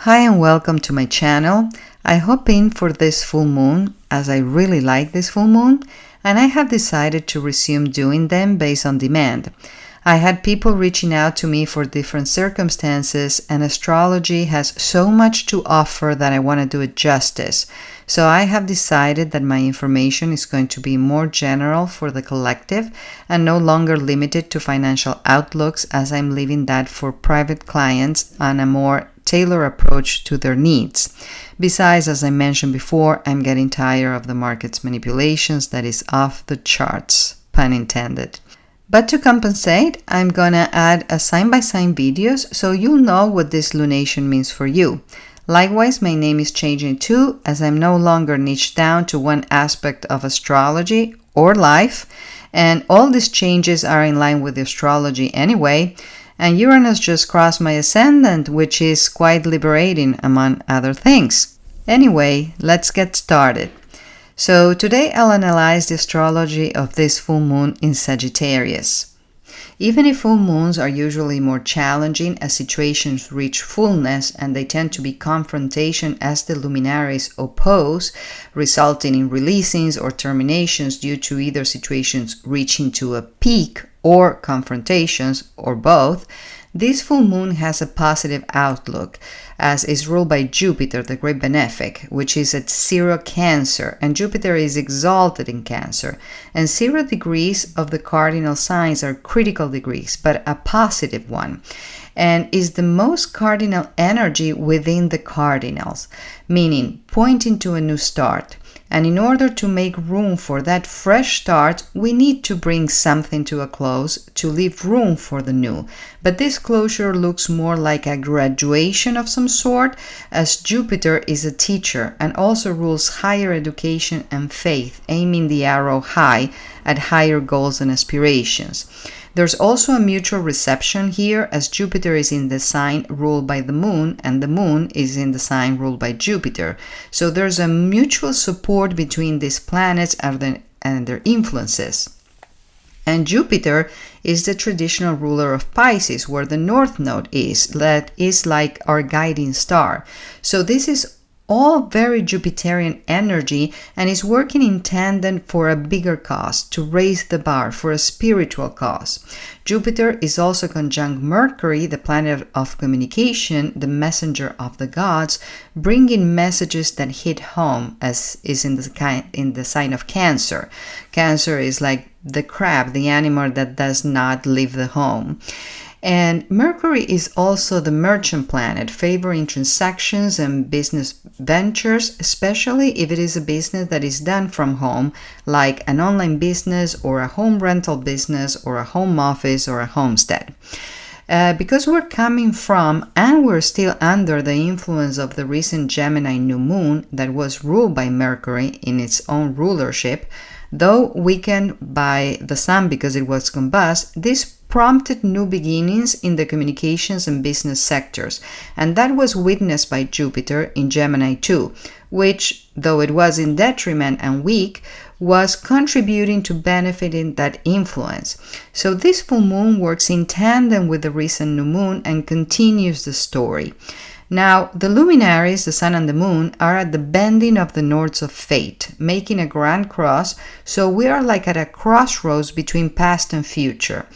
Hi and welcome to my channel. I hop in for this full moon as I really like this full moon and I have decided to resume doing them based on demand. I had people reaching out to me for different circumstances and astrology has so much to offer that I want to do it justice. So I have decided that my information is going to be more general for the collective and no longer limited to financial outlooks as I'm leaving that for private clients on a more tailored approach to their needs. Besides, as I mentioned before, I'm getting tired of the market's manipulations that is off the charts, pun intended. But to compensate, I'm gonna add a sign-by-sign videos so you'll know what this lunation means for you. Likewise, my name is changing too as I'm no longer niched down to one aspect of astrology or life, and all these changes are in line with the astrology anyway, and Uranus just crossed my ascendant, which is quite liberating among other things. Anyway, let's get started. So today I'll analyze the astrology of this full moon in Sagittarius. Even if full moons are usually more challenging as situations reach fullness and they tend to be confrontation as the luminaries oppose, resulting in releasings or terminations due to either situations reaching to a peak or confrontations or both, this full moon has a positive outlook as is ruled by Jupiter, the great benefic, which is at 0 Cancer, and Jupiter is exalted in Cancer. And 0 degrees of the cardinal signs are critical degrees, but a positive one, and is the most cardinal energy within the cardinals, meaning pointing to a new start. And in order to make room for that fresh start, we need to bring something to a close to leave room for the new. But this closure looks more like a graduation of some sort, as Jupiter is a teacher and also rules higher education and faith, aiming the arrow high at higher goals and aspirations. There's also a mutual reception here as Jupiter is in the sign ruled by the moon and the moon is in the sign ruled by Jupiter. So there's a mutual support between these planets and their influences. And Jupiter is the traditional ruler of Pisces, where the North Node is. That is like our guiding star. So this is all very Jupiterian energy and is working in tandem for a bigger cause, to raise the bar for a spiritual cause. Jupiter is also conjunct Mercury, the planet of communication, the messenger of the gods, bringing messages that hit home, as is in the sign of Cancer. Cancer is like the crab, the animal that does not leave the home. And Mercury is also the merchant planet, favoring transactions and business ventures, especially if it is a business that is done from home, like an online business or a home rental business or a home office or a homestead. Because we're coming from and we're still under the influence of the recent Gemini new moon that was ruled by Mercury in its own rulership, though weakened by the sun because it was combust, this prompted new beginnings in the communications and business sectors, and that was witnessed by Jupiter in Gemini too, which, though it was in detriment and weak, was contributing to benefiting that influence. So this full moon works in tandem with the recent new moon and continues the story. Now, the luminaries, the sun and the moon, are at the bending of the Nords of fate, making a grand cross, so we are like at a crossroads between past and future.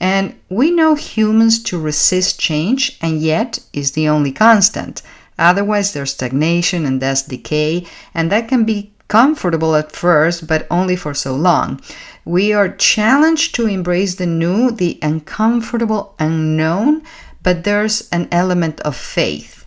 And we know humans to resist change, and yet is the only constant. Otherwise, there's stagnation and thus decay, and that can be comfortable at first, but only for so long. We are challenged to embrace the new, the uncomfortable unknown, but there's an element of faith.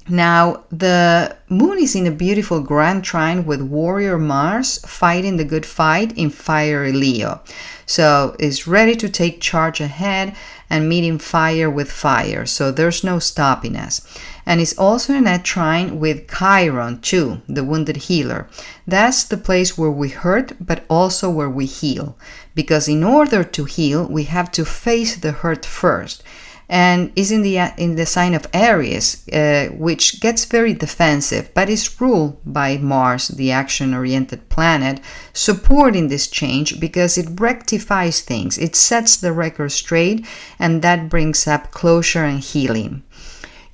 Now, the moon is in a beautiful grand trine with warrior Mars fighting the good fight in fiery Leo. So it's ready to take charge ahead and meeting fire with fire. So there's no stopping us. And it's also in a trine with Chiron too, the wounded healer. That's the place where we hurt, but also where we heal. Because in order to heal, we have to face the hurt first. And is in the sign of Aries, which gets very defensive, but is ruled by Mars, the action-oriented planet, supporting this change because it rectifies things, it sets the record straight, and that brings up closure and healing.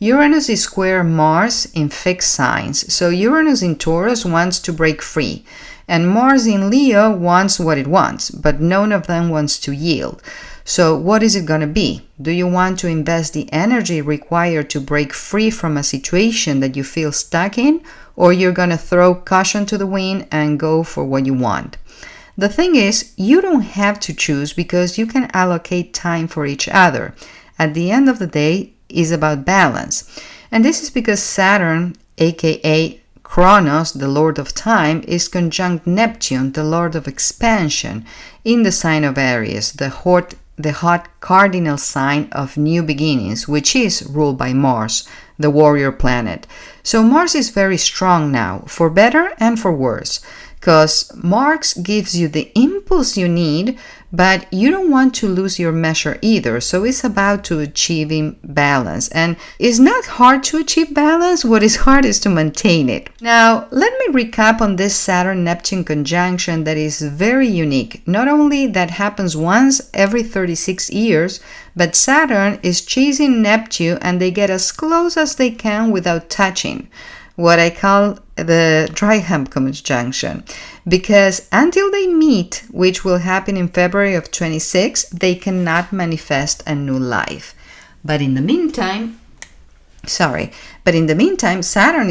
Uranus is square Mars in fixed signs. So Uranus in Taurus wants to break free, and Mars in Leo wants what it wants, but none of them wants to yield. So what is it going to be? Do you want to invest the energy required to break free from a situation that you feel stuck in, or you're going to throw caution to the wind and go for what you want? The thing is, you don't have to choose because you can allocate time for each other. At the end of the day, it's about balance. And this is because Saturn, aka Kronos, the Lord of Time, is conjunct Neptune, the Lord of Expansion, in the sign of Aries, the hot cardinal sign of new beginnings, which is ruled by Mars, the warrior planet. So Mars is very strong now, for better and for worse, because Mars gives you the impulse you need, but you don't want to lose your measure either. So it's about to achieving balance. And it's not hard to achieve balance. What is hard is to maintain it. Now, let me recap on this Saturn-Neptune conjunction that is very unique. Not only that happens once every 36 years, but Saturn is chasing Neptune and they get as close as they can without touching. What I call the dry hump conjunction, because until they meet, which will happen in February of 26, they cannot manifest a new life. But in the meantime, Saturn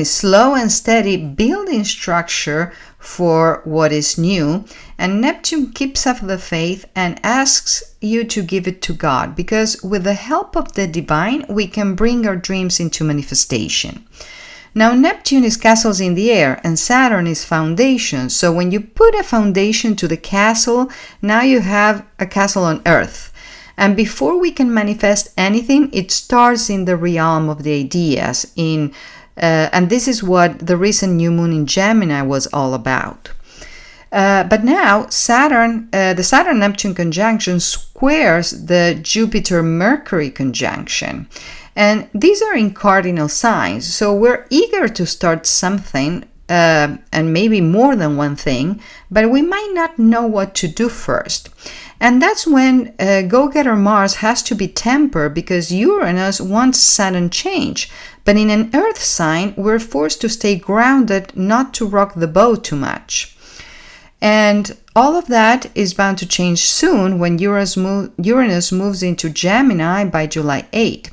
is slow and steady building structure for what is new, and Neptune keeps up the faith and asks you to give it to God, because with the help of the divine, we can bring our dreams into manifestation. Now, Neptune is castles in the air and Saturn is foundations. So when you put a foundation to the castle, now you have a castle on earth. And before we can manifest anything, it starts in the realm of the ideas. And this is what the recent new moon in Gemini was all about. But now the Saturn-Neptune conjunction squares the Jupiter-Mercury conjunction. And these are in cardinal signs, so we're eager to start something, and maybe more than one thing, but we might not know what to do first. And that's when go-getter Mars has to be tempered, because Uranus wants sudden change. But in an Earth sign, we're forced to stay grounded, not to rock the boat too much. And all of that is bound to change soon when Uranus moves into Gemini by July 8.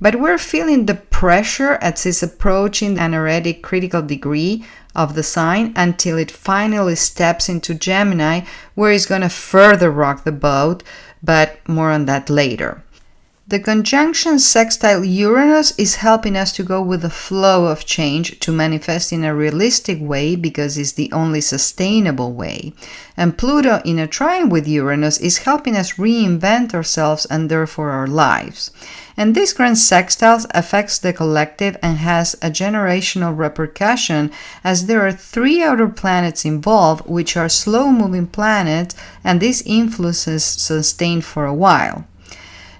But we're feeling the pressure as it's approaching an already critical degree of the sign until it finally steps into Gemini, where it's going to further rock the boat, but more on that later. The conjunction sextile Uranus is helping us to go with the flow of change to manifest in a realistic way, because it's the only sustainable way. And Pluto in a trine with Uranus is helping us reinvent ourselves and therefore our lives. And this grand sextile affects the collective and has a generational repercussion, as there are 3 outer planets involved, which are slow-moving planets, and these influences sustain for a while.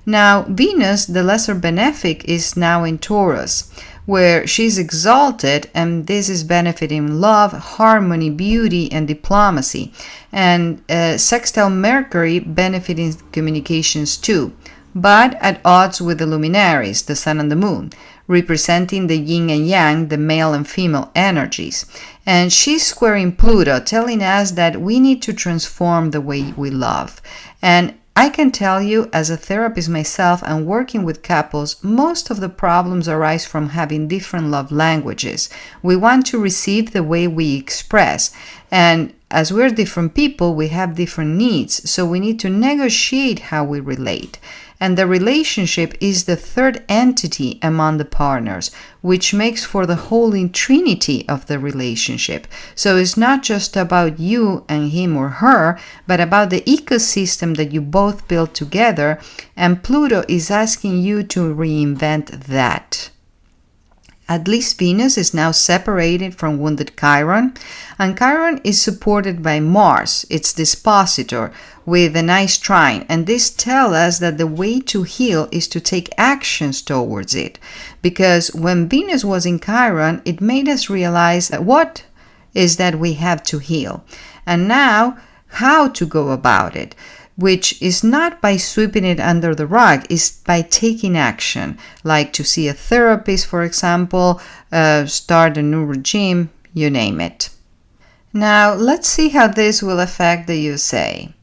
Now, Venus, the lesser benefic, is now in Taurus, where she's exalted, and this is benefiting love, harmony, beauty, and diplomacy. And sextile Mercury benefiting communications too, but at odds with the luminaries, the sun and the moon, representing the yin and yang, the male and female energies. And she's squaring Pluto, telling us that we need to transform the way we love. And I can tell you, as a therapist myself and working with couples, most of the problems arise from having different love languages. We want to receive the way we express. And as we're different people, we have different needs. So we need to negotiate how we relate. And the relationship is the third entity among the partners, which makes for the holy trinity of the relationship. So it's not just about you and him or her, but about the ecosystem that you both build together, and Pluto is asking you to reinvent that. At least Venus is now separated from wounded Chiron, and Chiron is supported by Mars, its dispositor, with a nice trine, and this tells us that the way to heal is to take actions towards it, because when Venus was in Chiron, it made us realize that what is that we have to heal, and now how to go about it. which is not by sweeping it under the rug, is by taking action, like to see a therapist, for example, start a new regime, you name it. Now, let's see how this will affect the USA.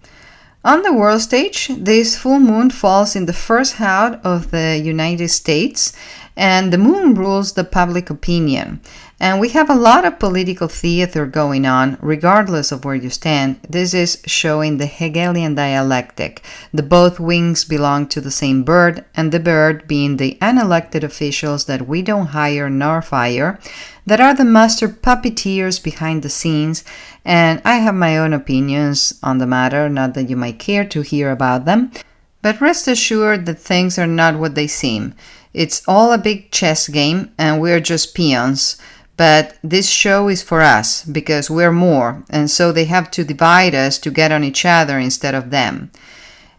On the world stage, this full moon falls in the first house of the United States, and the moon rules the public opinion. And we have a lot of political theater going on, regardless of where you stand. This is showing the Hegelian dialectic. The both wings belong to the same bird, and the bird being the unelected officials that we don't hire nor fire, that are the master puppeteers behind the scenes. And I have my own opinions on the matter, not that you might care to hear about them. But rest assured that things are not what they seem. It's all a big chess game, and we're just peons. But this show is for us, because we're more, and so they have to divide us to get on each other instead of them.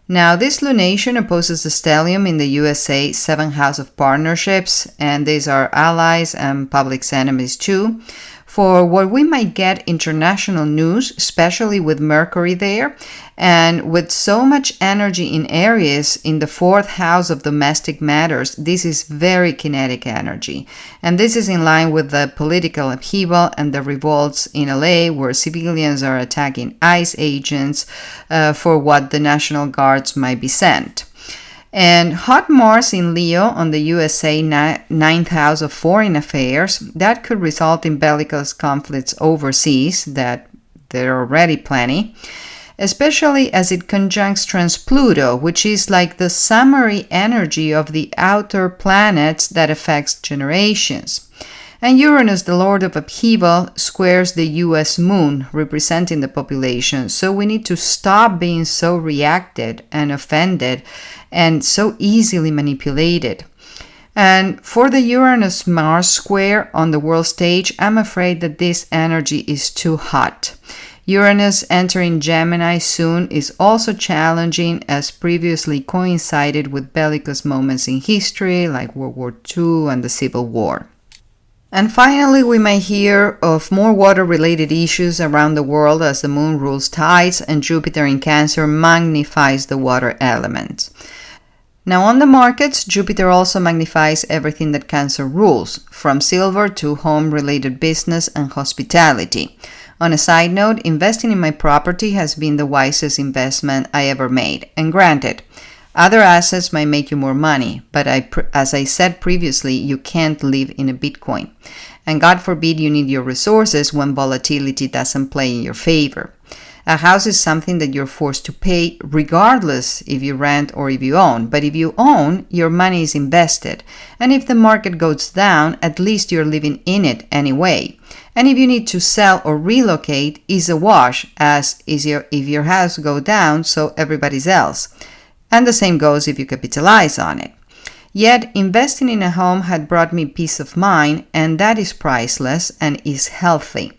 Now, this lunation opposes the stellium in the USA 7th house of partnerships, and these are allies and public enemies too, for what we might get international news, especially with Mercury there, and with so much energy in Aries in the 4th house of domestic matters. This is very kinetic energy, and this is in line with the political upheaval and the revolts in LA, where civilians are attacking ICE agents for what the National Guards might be sent. And hot Mars in Leo on the USA 9th house of foreign affairs, that could result in bellicose conflicts overseas, that there are already plenty, especially as it conjuncts trans-Pluto, which is like the summary energy of the outer planets that affects generations. And Uranus, the lord of upheaval, squares the US moon, representing the population. So we need to stop being so reacted and offended and so easily manipulated. And for the Uranus-Mars square on the world stage, I'm afraid that this energy is too hot. Uranus entering Gemini soon is also challenging, as previously coincided with bellicose moments in history like World War II and the Civil War. And finally, we may hear of more water-related issues around the world as the moon rules tides and Jupiter in Cancer magnifies the water element. Now on the markets, Jupiter also magnifies everything that Cancer rules, from silver to home-related business and hospitality. On a side note, investing in my property has been the wisest investment I ever made. And granted, other assets might make you more money, but as I said previously, you can't live in a Bitcoin. And God forbid you need your resources when volatility doesn't play in your favor. A house is something that you're forced to pay regardless if you rent or if you own. But if you own, your money is invested. And if the market goes down, at least you're living in it anyway. And if you need to sell or relocate, it's a wash, as is if your house goes down, so everybody's else. And the same goes if you capitalize on it. Yet, investing in a home had brought me peace of mind, and that is priceless and is healthy.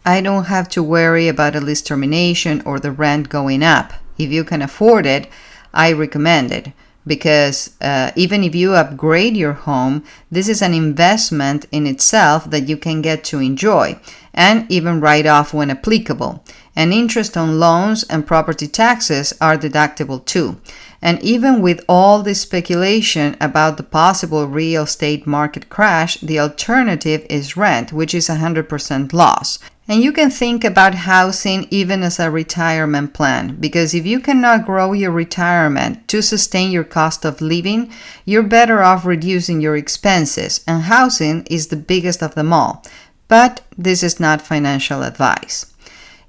I don't have to worry about a lease termination or the rent going up. If you can afford it, I recommend it, because even if you upgrade your home, this is an investment in itself that you can get to enjoy, and even write off when applicable. And interest on loans and property taxes are deductible too. And even with all this speculation about the possible real estate market crash, the alternative is rent, which is 100% loss. And you can think about housing even as a retirement plan, because if you cannot grow your retirement to sustain your cost of living, you're better off reducing your expenses, and housing is the biggest of them all. But this is not financial advice.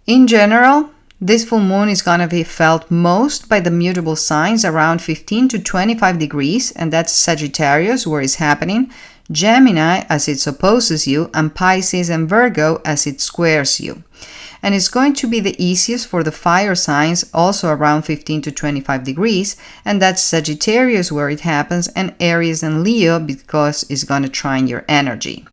In general, this full moon is going to be felt most by the mutable signs around 15 to 25 degrees, and that's Sagittarius, where it's happening, Gemini as it opposes you, and Pisces and Virgo as it squares you. And it's going to be the easiest for the fire signs, also around 15 to 25 degrees, and that's Sagittarius where it happens, and Aries and Leo because it's going to trine your energy.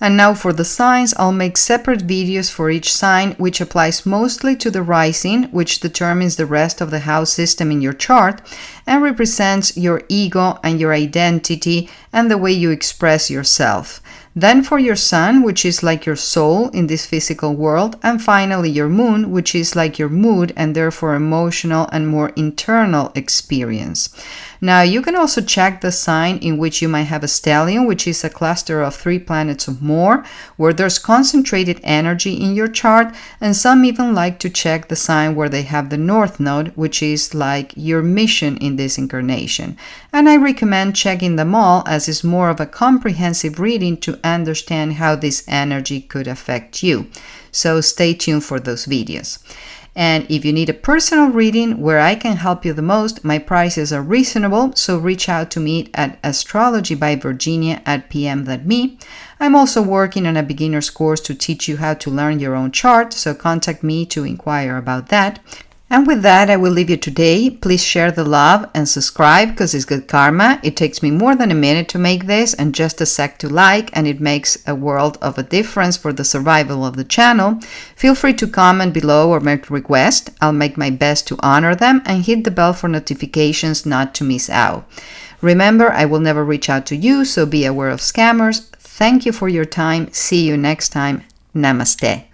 And now for the signs, I'll make separate videos for each sign, which applies mostly to the rising, which determines the rest of the house system in your chart and represents your ego and your identity and the way you express yourself. Then for your sun, which is like your soul in this physical world, and finally your moon, which is like your mood and therefore emotional and more internal experience. Now, you can also check the sign in which you might have a stellium, which is a cluster of 3 planets or more, where there's concentrated energy in your chart, and some even like to check the sign where they have the North Node, which is like your mission in this incarnation. And I recommend checking them all, as it's more of a comprehensive reading to understand how this energy could affect you. So stay tuned for those videos. And if you need a personal reading where I can help you the most, my prices are reasonable, so reach out to me at AstrologyByVirginia@pm.me. I'm also working on a beginner's course to teach you how to learn your own chart, so contact me to inquire about that. And with that, I will leave you today. Please share the love and subscribe because it's good karma. It takes me more than a minute to make this and just a sec to like, and it makes a world of a difference for the survival of the channel. Feel free to comment below or make requests. I'll make my best to honor them, and hit the bell for notifications not to miss out. Remember, I will never reach out to you, so be aware of scammers. Thank you for your time. See you next time. Namaste.